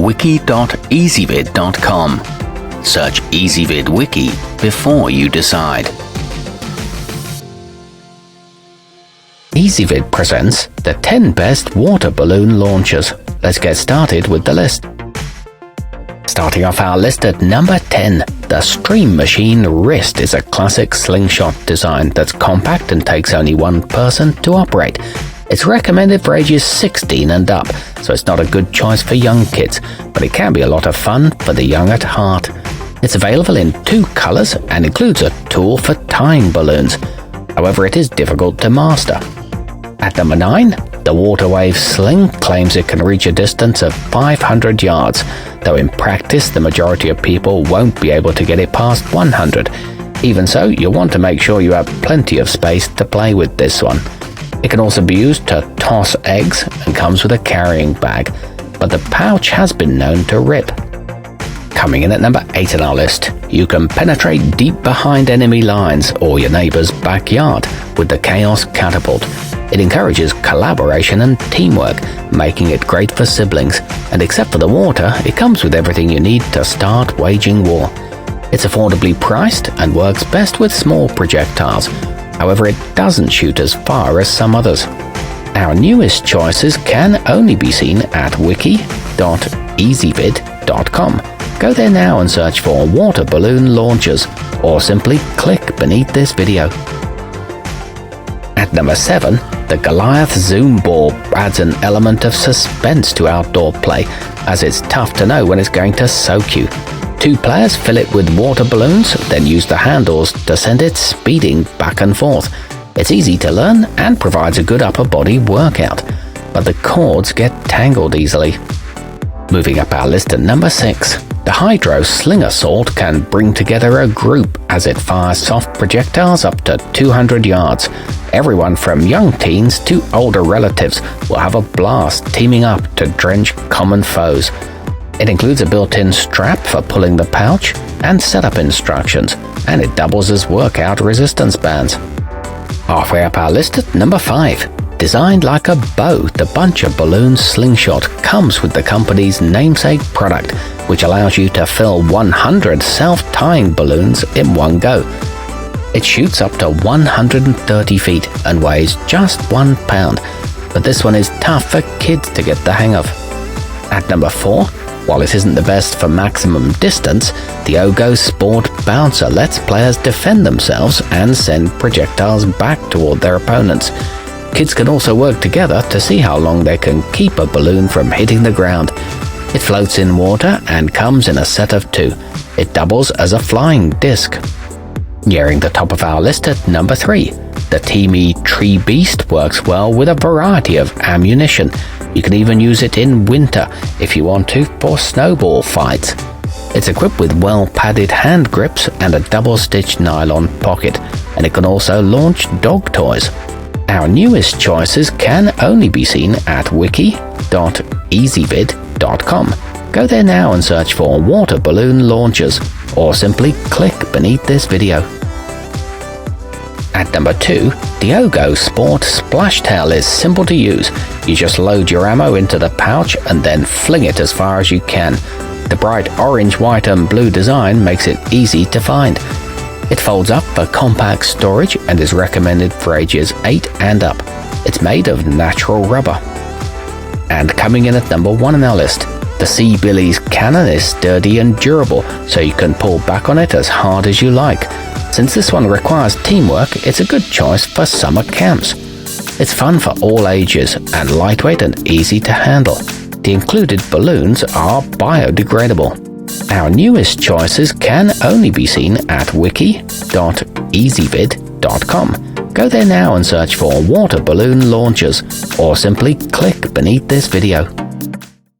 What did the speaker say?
wiki.ezvid.com. Search Ezvid Wiki before you decide. Ezvid presents the 10 best water balloon launchers. Let's get started with the list. Starting off our list at number 10, the Stream Machine Wrist is a classic slingshot design that's compact and takes only one person to operate. It's recommended for ages 16 and up, so it's not a good choice for young kids, but it can be a lot of fun for the young at heart. It's available in 2 colors and includes a tool for tying balloons. However, it is difficult to master. At number 9, the Waterwave Sling claims it can reach a distance of 500 yards, though in practice the majority of people won't be able to get it past 100. Even so, you'll want to make sure you have plenty of space to play with this one. It can also be used to toss eggs and comes with a carrying bag, but the pouch has been known to rip. Coming in at number 8 on our list, you can penetrate deep behind enemy lines or your neighbor's backyard with the Kaos catapult. It encourages collaboration and teamwork, making it great for siblings, and except for the water, it comes with everything you need to start waging war. It's affordably priced and works best with small projectiles. However, it doesn't shoot as far as some others. Our newest choices can only be seen at wiki.ezvid.com. Go there now and search for water balloon launchers, or simply click beneath this video. At number 7, the Goliath Zoom Ball adds an element of suspense to outdoor play, as it's tough to know when it's going to soak you. 2 players fill it with water balloons, then use the handles to send it speeding back and forth. It's easy to learn and provides a good upper body workout, but the cords get tangled easily. Moving up our list at number 6, the Hydro Sling Assault can bring together a group as it fires soft projectiles up to 200 yards. Everyone from young teens to older relatives will have a blast teaming up to drench common foes. It includes a built-in strap for pulling the pouch and setup instructions, and it doubles as workout resistance bands. Halfway up our list at number 5. Designed like a bow, the Bunch of Balloons Slingshot comes with the company's namesake product, which allows you to fill 100 self-tying balloons in one go. It shoots up to 130 feet and weighs just 1 pound, but this one is tough for kids to get the hang of. At number 4, while it isn't the best for maximum distance, the ogosport bouncer lets players defend themselves and send projectiles back toward their opponents. Kids can also work together to see how long they can keep a balloon from hitting the ground. It floats in water and comes in a set of 2. It doubles as a flying disc. Nearing the top of our list at number 3, the timi Tree Beast works well with a variety of ammunition. You can even use it in winter if you want to for snowball fights. It's equipped with well-padded hand grips and a double-stitched nylon pocket, and it can also launch dog toys. Our newest choices can only be seen at wiki.ezvid.com. Go there now and search for water balloon launchers, or simply click beneath this video. At number 2, the ogosport Splashtail is simple to use. You just load your ammo into the pouch and then fling it as far as you can. The bright orange, white and blue design makes it easy to find. It folds up for compact storage and is recommended for ages 8 and up. It's made of natural rubber. And coming in at number 1 on our list, the Seabillies cannon is sturdy and durable, so you can pull back on it as hard as you like. Since this one requires teamwork, it's a good choice for summer camps. It's fun for all ages and lightweight and easy to handle. The included balloons are biodegradable. Our newest choices can only be seen at wiki.ezvid.com. Go there now and search for water balloon launchers, or simply click beneath this video.